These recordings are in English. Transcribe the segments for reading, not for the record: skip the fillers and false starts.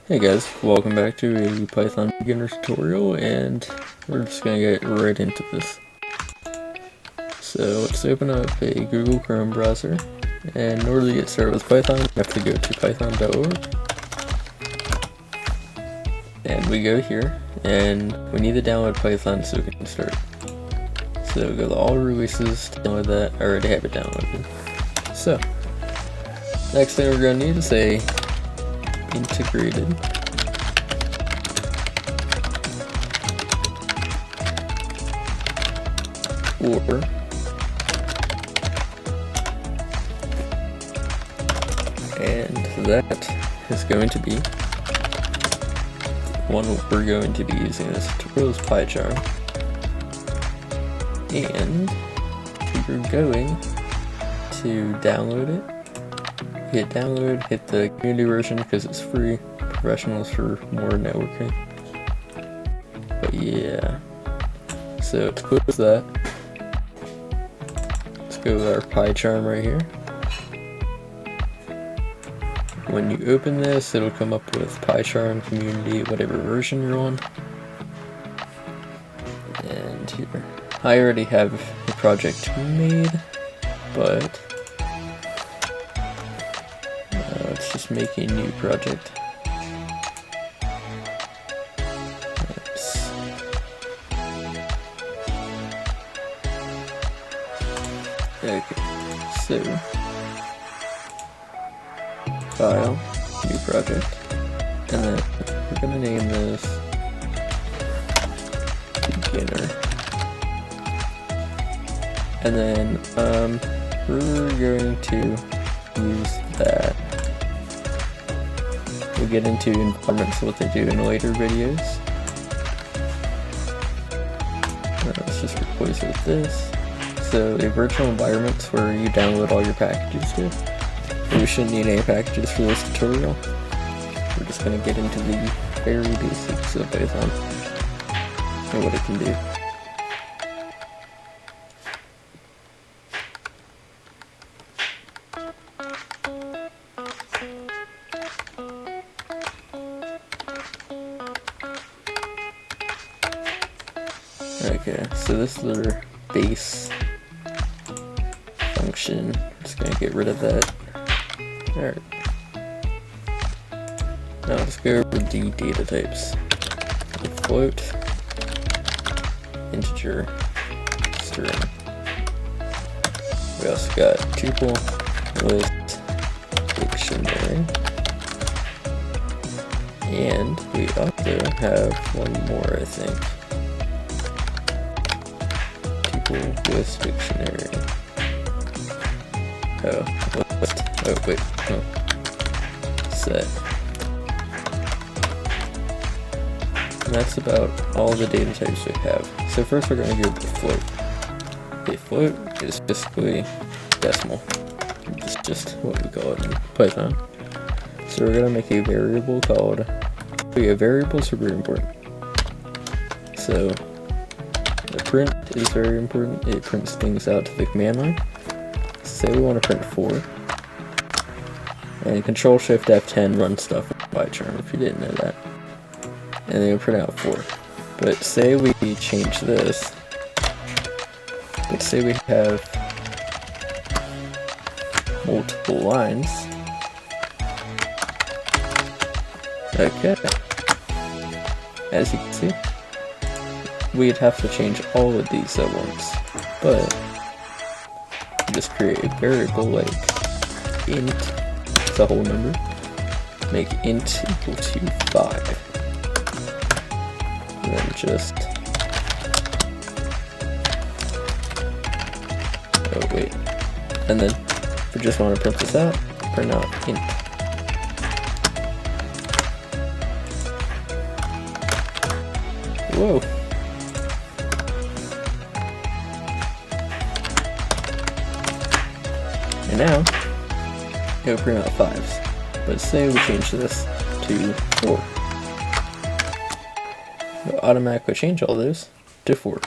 Hey guys, welcome back to a Python beginner tutorial, and we're just gonna get right into this. So let's open up a Google Chrome browser, and in order to get started with Python, you have to go to python.org. And we go here, and we need to download Python so we can start. So go to all releases to download that. I already have it downloaded. So, next thing we're gonna need is a integrated or and that is going to be one we're going to be using in this tutorial is PyCharm, and we're going to download it. Hit download, hit the community version because it's free, professionals for more networking. But yeah, so let's close that. Let's go with our PyCharm right here. When you open this, it'll come up with PyCharm community, whatever version you're on. And here, I already have a project made, but let's just make a new project. Oops. Okay, so file, new project, and then we're gonna name this beginner, and then we're going to use that. We'll get into environments, what they do in later videos. Let's just replace it with this. So the virtual environments where you download all your packages to. We shouldn't need any packages for this tutorial. We're just going to get into the very basics of Python and what it can do. Okay, so this is our base function. Just going to get rid of that. Alright. Now let's go over the data types. Float, integer, string. We also got tuple, list, dictionary, and we also have one more, I think. Tuple, list, dictionary. List. Oh wait, no. Set. And that's about all the data types we have. So first we're going to go with float. A float is basically decimal. It's just what we call it in Python. So we're going to make a variable called, variables are very important. So the print is very important. It prints things out to the command line. Say we want to print 4. And Control-Shift F10 runs stuff with PyCharm if you didn't know that. And then it'll print out 4. But say we change this. Let's say we have multiple lines. Okay. As you can see, we'd have to change all of these at once. But just create a variable like int, it's a whole number, make int equal to 5, and then just, oh wait, and then if we just want to print this out, print out int. Whoa. And now, it'll print out 5s. But say we change this to 4. It'll automatically change all those to 4.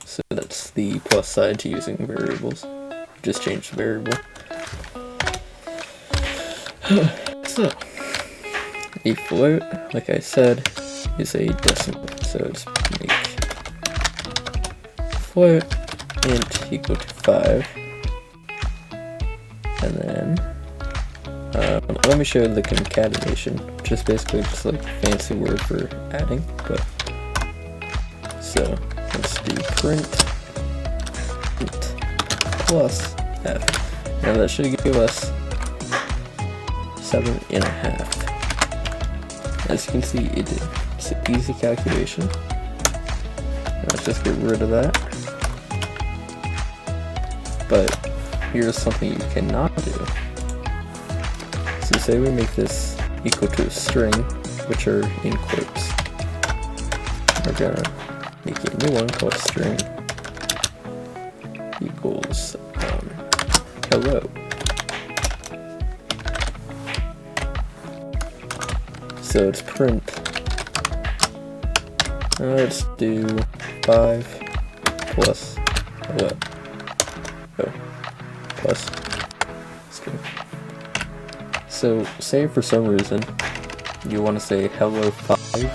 So that's the plus side to using variables. Just change the variable. So, a float, like I said, is a decimal. So just make float int equal to 5. And then let me show you the concatenation, which is basically just like a fancy word for adding. But so let's do print int plus f. Now that should give us 7.5. As you can see, it did. It's an easy calculation. Let's just get rid of that. But here's something you cannot do. So say we make this equal to a string, which are in quotes. We're gonna make a new one called string equals hello. So it's print. Let's do 5 plus hello. Oh, plus. Let's go. So say for some reason you want to say hello 5.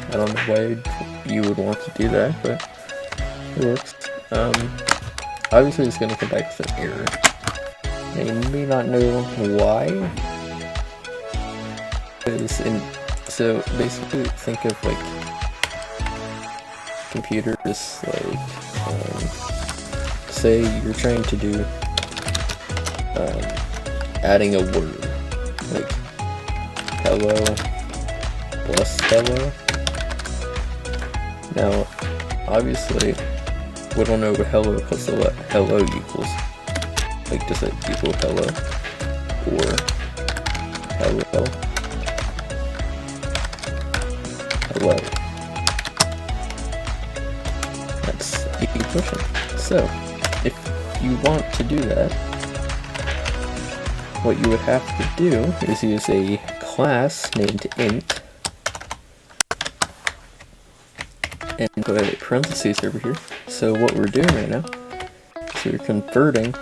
I don't know why you would want to do that, but it works. Obviously it's going to come back with an error. And you may not know why. So basically think of like computers, like say you're trying to do adding a word, like hello plus hello. Now obviously we don't know what hello plus hello equals. Like does it equal hello or hello? Hello. That's the question. So, if you want to do that, what you would have to do is use a class named int, and put a parentheses over here. So what we're doing right now is we're converting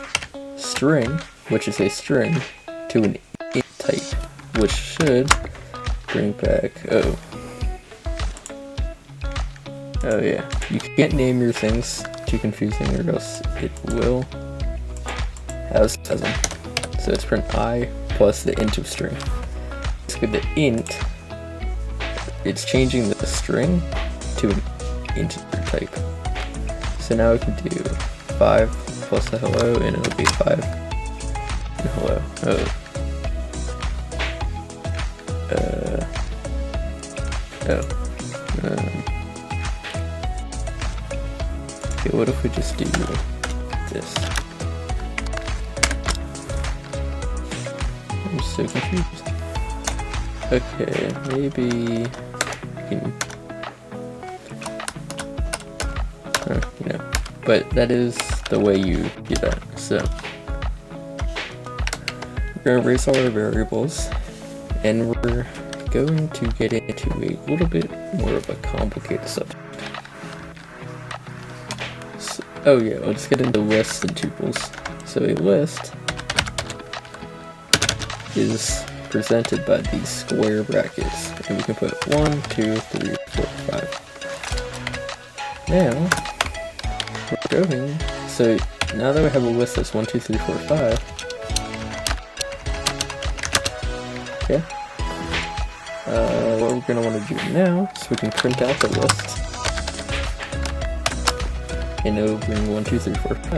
string, which is a string, to an int type, which should bring back, oh yeah, you can't name your things too confusing or else it will have 7. So it's print I plus the int of string. Basically the int, it's changing the string to an integer type. So now we can do 5 plus the hello and it'll be 5 and hello. Okay, what if we just do this? I'm so confused. Okay, maybe you know, but that is the way you do that. So we're gonna erase all our variables, and we're going to get into a little bit more of a complicated subject. Oh yeah, I'll just get into lists and tuples. So a list is presented by these square brackets, and we can put 1, 2, 3, 4, 5. Now, we're going, so now that we have a list that's 1, 2, 3, 4, 5, okay, what we're going to want to do now is we can print out the list. And it'll bring 1, 2, 3, 4, 5.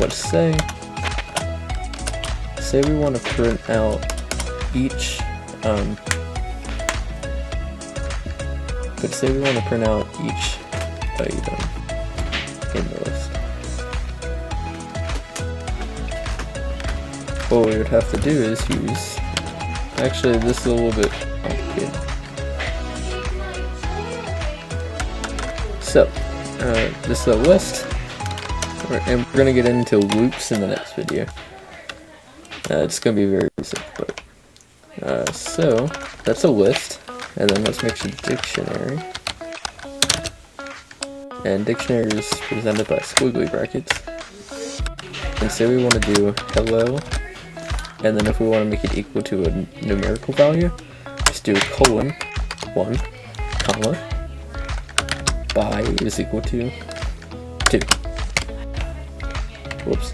Let's say we want to print out each, let's say we want to print out each item in the list. What we would have to do is use, actually this is a little bit complicated. So, this is a list, and we're going to get into loops in the next video. It's going to be very basic, but, so, that's a list, and then let's make a dictionary. And dictionary is presented by squiggly brackets. And say we want to do hello and then if we want to make it equal to a numerical value, just do colon 1, comma, by is equal to 2. Whoops.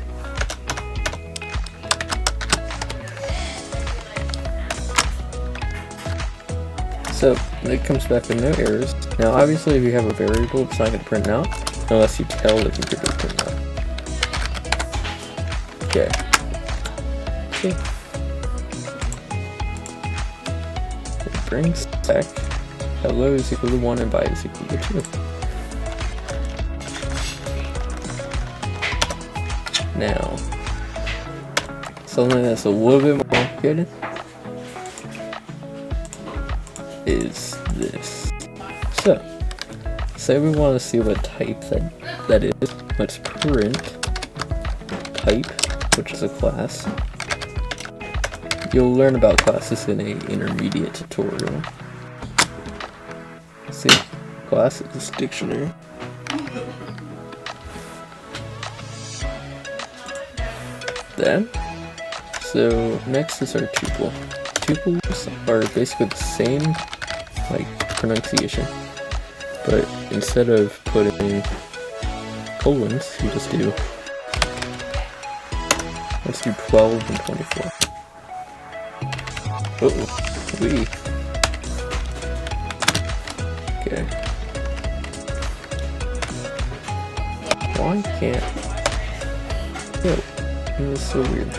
So it comes back with no errors. Now obviously if you have a variable, it's not going to print out unless you tell the computer to print out. Okay. See? It brings back hello is equal to 1 and by is equal to 2. Now, something that's a little bit more complicated is this. So, say we want to see what type that is. Let's print type, which is a class. You'll learn about classes in an intermediate tutorial. See, class is dictionary. Then, so next is our tuple. Tuples are basically the same, like, pronunciation, but instead of putting colons, you just do, let's do 12 and 24. We. Okay. Why can't, yo, it was so weird.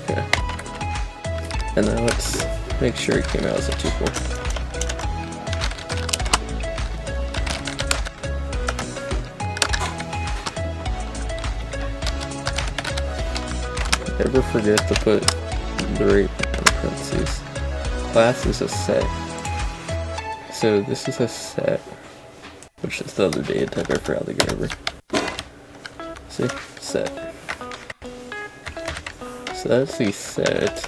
Okay. And then let's make sure it came out as a tuple. Never forget to put the rate in parentheses. Class is a set. So this is a set, which is the other data type I forgot to get over. See? Set. So that's the set.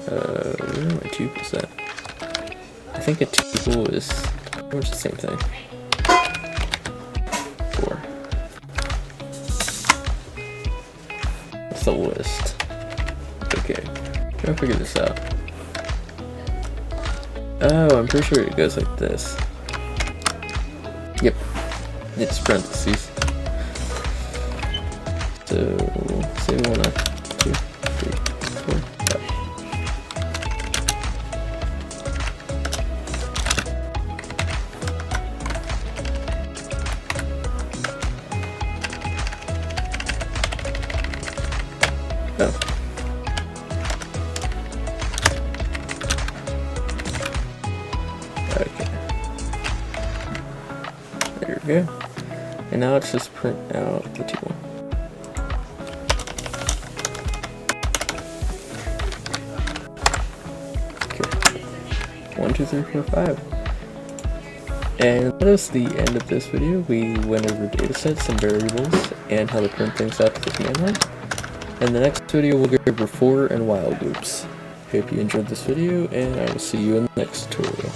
Where are my tuple set? I think a tuple is pretty much the same thing. 4. That's the list. Okay. Try to figure this out. Oh, I'm pretty sure it goes like this. Yep. It's parentheses. So, say we wanna 2, 3, 4, 5. Oh. Okay. There we go. And now let's just print out the tuple. Okay. 1, 2, 3, 4, 5. And that is the end of this video. We went over datasets and variables and how to print things out to the command line. In the next video, we'll go over for and while loops. Hope you enjoyed this video, and I will see you in the next tutorial.